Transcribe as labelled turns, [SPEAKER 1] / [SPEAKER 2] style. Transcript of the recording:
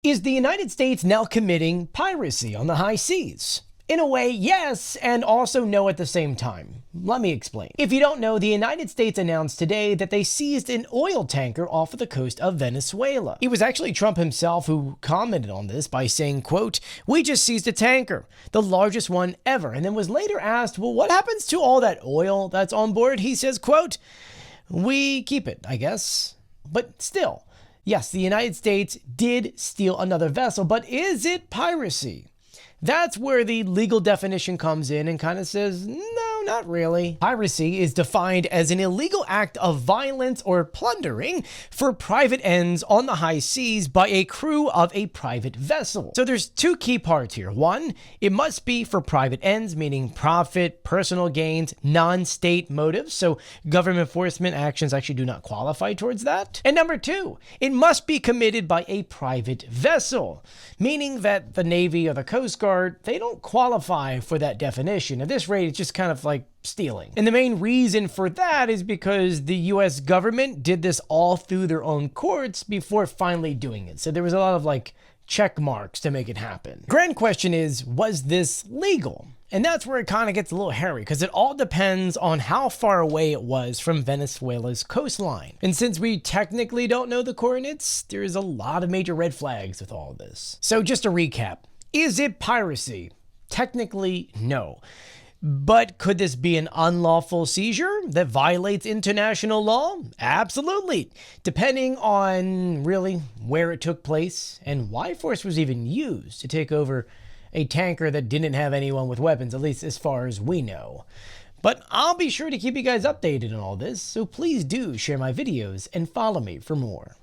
[SPEAKER 1] Is the United States now committing piracy on the high seas? In a way, yes, and also no at the same time. Let me explain. If you don't know, the United States announced today that they seized an oil tanker off of the coast of Venezuela. It was actually Trump himself who commented on this by saying, quote, "We just seized a tanker, the largest one ever," and then was later asked, well, what happens to all that oil that's on board? He says, quote, "We keep it, I guess." But still, yes, the United States did steal another vessel, but is it piracy? That's where the legal definition comes in and kind of says, no, not really. Piracy is defined as an illegal act of violence or plundering for private ends on the high seas by a crew of a private vessel. So there's two key parts here. One, it must be for private ends, meaning profit, personal gains, non-state motives. So government enforcement actions actually do not qualify towards that. And number two, it must be committed by a private vessel, meaning that the Navy or the Coast Guard, they don't qualify for that definition. At this rate, it's just kind of like stealing. And the main reason for that is because the US government did this all through their own courts before finally doing it. So there was a lot of like check marks to make it happen. Grand question is, was this legal? And that's where it kind of gets a little hairy, because it all depends on how far away it was from Venezuela's coastline. And since we technically don't know the coordinates, there's a lot of major red flags with all of this. So just to recap, is it piracy? Technically, no. But could this be an unlawful seizure that violates international law? Absolutely. Depending on really where it took place and why force was even used to take over a tanker that didn't have anyone with weapons, at least as far as we know. But I'll be sure to keep you guys updated on all this, so please do share my videos and follow me for more.